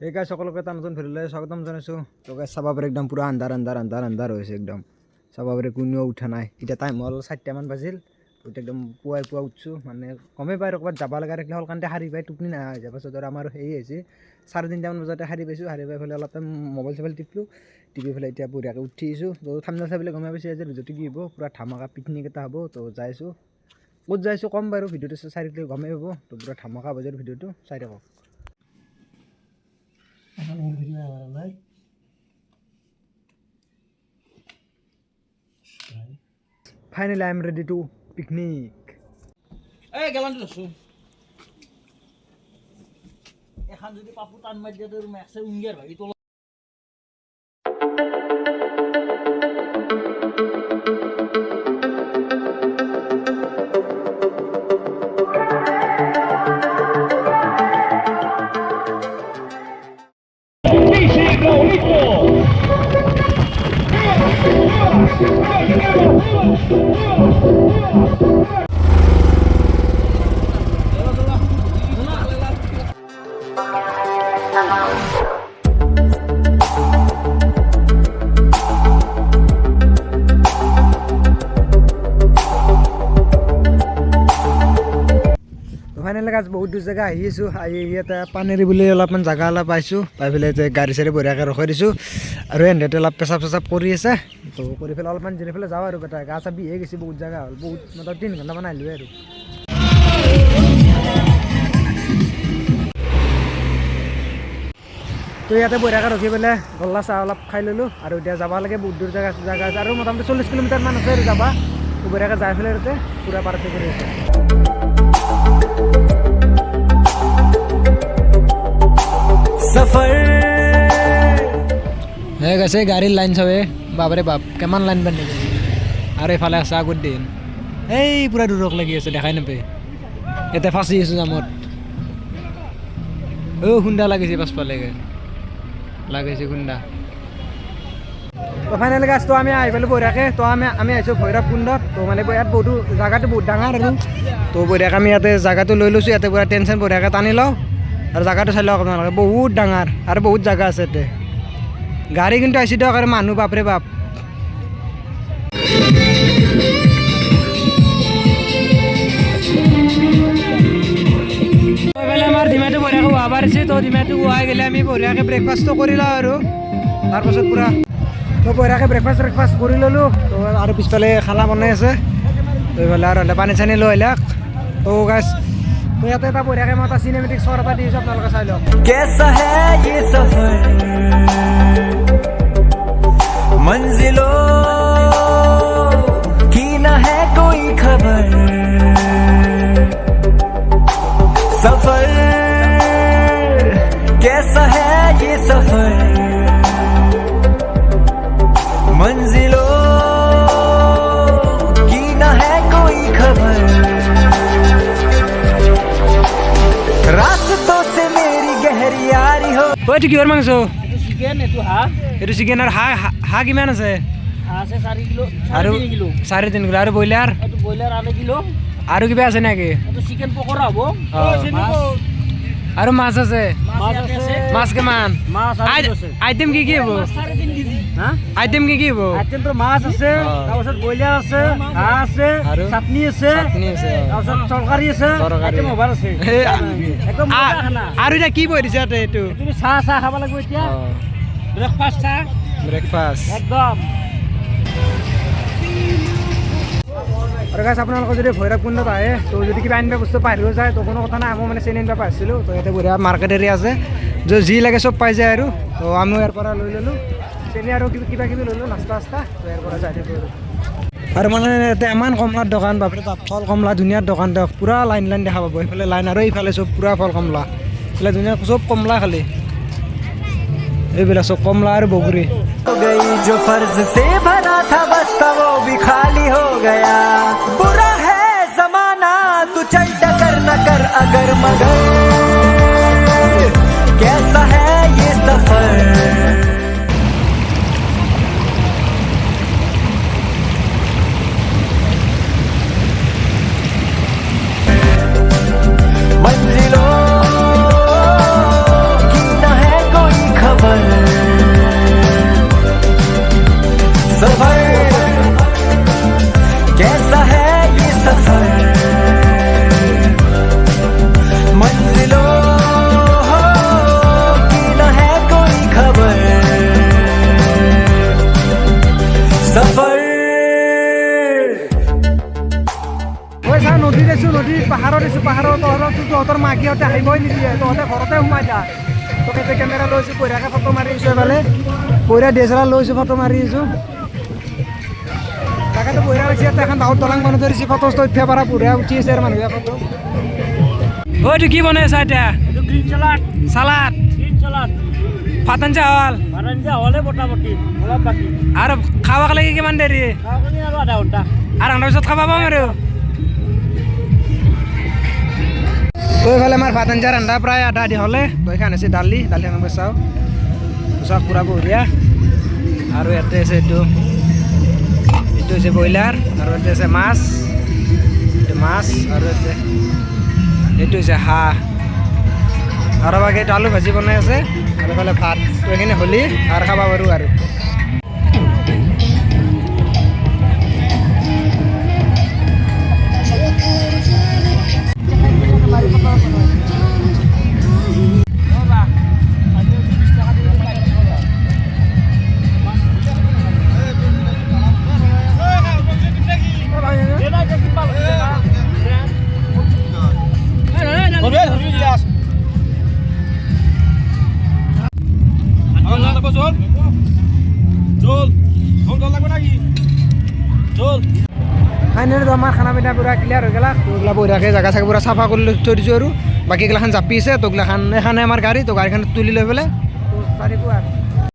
এই গাইজ সকলোকে এটা নতুন ভিডিঅ'লৈ স্বাগতম জনাইছোঁ। তো গাইজ চাব পাৰে একদম পুৰা আন্ধাৰ হৈছে একদম। চাব পাৰে কোনেও উঠা নাই। এতিয়া টাইম হ'ল 4টামান বাজিল। এতিয়া একদম পুৱা উঠছোঁ, মানে গমেই পায় আৰু ক'ৰবাত যাব লগা থাকিলে অলকান্তে সাৰি পাই টোপনি নাহা হৈ যায়। পাছত আৰু আমাৰ হেৰি হৈছে 3:30মান বজাতে সাৰি পাইছোঁ। সাৰি পাই পেলাই অলপ টাইম মোবাইল চবাইল টিপি পেলাই এতিয়া বঢ়িয়াকৈ উঠিছোঁ। তো থাম্বনেইল চাই পেলাই গমেই পাইছে যে ভিডিঅ'টো কি হ'ব, পুৰা ধামাকা পিকনিক এটা হ'ব। তো যাইছোঁ, ক'ত যাইছোঁ ক'ম বাৰু, ভিডিঅ'টো চাই থাকিলে গমেই পাব। তো পুৰা ধামাকা হ'ব যদি ভিডিঅ'টো চাই থাকক। Finally, I am ready to picnic. এই গেলান দিছো এখন যদি পাপু টান মার দিয়ে তোর ম্যাক্সে উঙ্গের ভাই তো ফাইনেলি গাছ বহুত দূৰ জেগা আহি আছোঁ। আহি ইয়াতে পানেৰী বুলি অলপমান জেগা অলপ পাইছোঁ। পাই পেলাই এতিয়া গাড়ী চাড়ী বঢ়িয়াকৈ ৰখাই দিছোঁ। আৰু এহেঁতে অলপ পেচাব চেচাব কৰি আছে। তো কৰি পেলাই অলপমান জিৰাই পেলাই যাওঁ আৰু বেটা গা চা বিহে গৈছে, বহুত জেগা হ'ল, বহুত মানে 3 ঘণ্টামান আহিলোঁ আৰু। তো ইয়াতে বঢ়িয়াকৈ ৰখি পেলাই গল্লা চাহ অলপ খাই ল'লোঁ। আৰু এতিয়া যাব লাগে বহুত দূৰ জেগা আছে আৰু মোটামুটি 40 কিলোমিটাৰমান আছে আৰু যাবা। তো বঢ়িয়াকৈ যাই পেলাই ইয়াতে পূৰা পাৰ্টি কৰি আছে। গৈছে গাড়ীৰ লাইন চাবে, বাপৰে বাপ কিমান লাইন বান্ধি আৰু এইফালে আছে আগত দিন এই পূৰা দূৰক লাগি আছে, দেখাই নাপায়। ইয়াতে ফাঁচি আছোঁ জামত। খুন্দা লাগিছে পাছফালেকে লাগিছে খুন্দা। তো ফাইনেলি গাছটো আমি আহি পেলাই বঢ়িয়াকৈ। তো আমি আহিছোঁ ভৈৰৱকুণ্ডত। তো মানে ইয়াত বহুতো জেগাটো বহুত ডাঙৰ আৰু। তো বঢ়িয়াকৈ আমি ইয়াতে জেগাটো লৈ লৈছোঁ। ইয়াতে পূৰা টেনশ্যন বঢ়িয়াকৈ টানি লওঁ আৰু জেগাটো চাই লওক আপোনালোকে, বহুত ডাঙৰ আৰু বহুত জেগা আছে ইয়াতে। গাড়ী কিন্তু আহিছে দিয়ক আৰু মানুহ বাপৰে বাপ। আমাৰ ডিমাটো বঢ়িয়াকৈ হোৱা পাৰিছে। তো ডিমাটো হোৱাই গ'লে আমি বঢ়িয়াকৈ ব্ৰেকফাষ্টটো কৰি লওঁ আৰু তাৰপাছত পূৰা তো বঢ়িয়াকৈ ব্ৰেকফাষ্ট কৰি ল'লোঁ। তো আৰু পিছফালে খানা বনাই আছে। তো এইফালে আৰু পানী চানী লৈ আহিলাক। তো গাছ তো ইয়াতে এটা বঢ়িয়াকৈ মই এটা চিনেমেটিক শ্বট এটা দিছোঁ, আপোনালোকে চাই লওক। कैसा है ये सफर मंजिलों की न है कोई खबर सफर कैसा है ये सफर मंजिलों की न है कोई खबर रास्तों से मेरी गहरी यारी हो। এইটো কিহৰ মাংস? এটো চিকেন, এটো হাঁহ। এইটো চিকেন আৰু হাঁহ কিমান আছে? আছে 4 কিলো, আৰু 3 কিলো। 3.5 কিলো। আৰু ব্ৰইলাৰ এটো ব্ৰইলাৰ 2 কিলো। আৰু কিবা আছে নেকি? এটো চিকেন পকৰা হ'ব। আৰু মাছ আছে? মাছ আছে। মাছ কিমান? মাছ আছে। আইটেম কি কি হ'ব? 3.5 কেজি। হা? আইটেম কি কি হ'ব? আইটেম তো মাছ আছে, তাৰপিছত ব্ৰইলাৰ আছে, হাঁহ আছে, আৰু চাটনি আছে, তাৰপিছত তৰকাৰী আছে, আইটেম অভাৰ আছে। একদম মজা খানা। আৰু এতিয়া কি বহি দিছে ইয়াতে? এইটো তুমি চাহ খাব লাগিব এতিয়া। ব্ৰেকফাষ্ট চাহ ব্ৰেকফাষ্ট। একদম। আৰু গাছ আপোনালোকে যদি ভৈৰৱকুণ্ডত আহে, তো যদি কিবা আনিব বস্তু পাহৰিও যায় তো কোনো কথা নাই। মই মানে চেনি আনিব পাৰিছিলোঁ। তো ইয়াতে বঢ়িয়া মাৰ্কেট এৰিয়া আছে, যি লাগে চব পাই যায় আৰু। তো আমিও ইয়াৰ পৰা লৈ ল'লোঁ চেনি আৰু কিবা কিবি ল'লোঁ, নাস্তা তো ইয়াৰ পৰা যাই থাকোঁ আৰু মানে ইয়াতে ইমান কমলাৰ দোকান, বাপৰে বাপ, ফল কমলা ধুনীয়া দোকান দিয়ক, পূৰা লাইন দেখা পাব। এইফালে লাইন আৰু এইফালে চব পূৰা ফল কমলা, এইফালে ধুনীয়া চব কমলা খালি, এইবিলাক চব কমলা আৰু বগৰী। गई जो फर्ज से भरा था बस्ता वो भी खाली हो गया बुरा है जमाना तू चल टकर न कर अगर मगर कैसा है ये सफर मंजिलों की न है সিহঁতে আহিবই নিদিয়ে তহঁতে ঘৰতে সোমাই যা তোক এতিয়া কেমেৰা লৈছোঁ বঢ়িয়াকৈ ফটো মাৰি আছোঁ এইফালে বঢ়িয়া DSLR লৈছোঁ ফটো মাৰি আছোঁ তাকেতো বঢ়িয়া লাগিছে ইয়াতে এখন ডাঙৰ দলং বনাই ধৰিছে ফটো চটো উঠিব পৰা বঢ়িয়া উঠি আছে আৰু মানুহে ফটো ঐ তুই কি বনাই আছা এতিয়া এইটো green salad salad green salad ভাত আঞ্জা হ'ল ভাত আঞ্জা হ'লে মোটামুটি অলপ বাকী আৰু খাবাক লাগি কিমান দেৰি খাওঁতে আৰু আধা ঘণ্টা আৰু ঘণ্টাৰ পিছত খাব পাম আৰু এইফালে আমাৰ ভাত আঞ্জা ৰন্ধা প্ৰায় আধা আধি হ'লে তো এইখান আছে দালি দালিখন চাওঁ চাওক পূৰা বঢ়িয়া আৰু ইয়াতে আছে এইটো হৈছে ব্ৰইলাৰ আৰু ইয়াতে আছে মাছ আৰু ইয়াতে এইটো হৈছে হাঁহ আৰু বাকী এইটো আলু ভাজি বনাই আছে আৰু এইফালে ভাত এইখিনি হ'লি আৰু খাব পাৰোঁ আৰু ফাইনেলি আমাৰ খানা পিনা পূৰা ক্লিয়াৰ হৈ গ'লা তোগলা বঢ়িয়াকৈ জেগা চাগে পূৰা চাফা কৰি থৈ দিছোঁ আৰু বাকীগিলাখান জাপি আছে তোগলাখান এখানে আমাৰ গাড়ী তো গাড়ীখন তুলি লৈ পেলাই তো চাৰিকো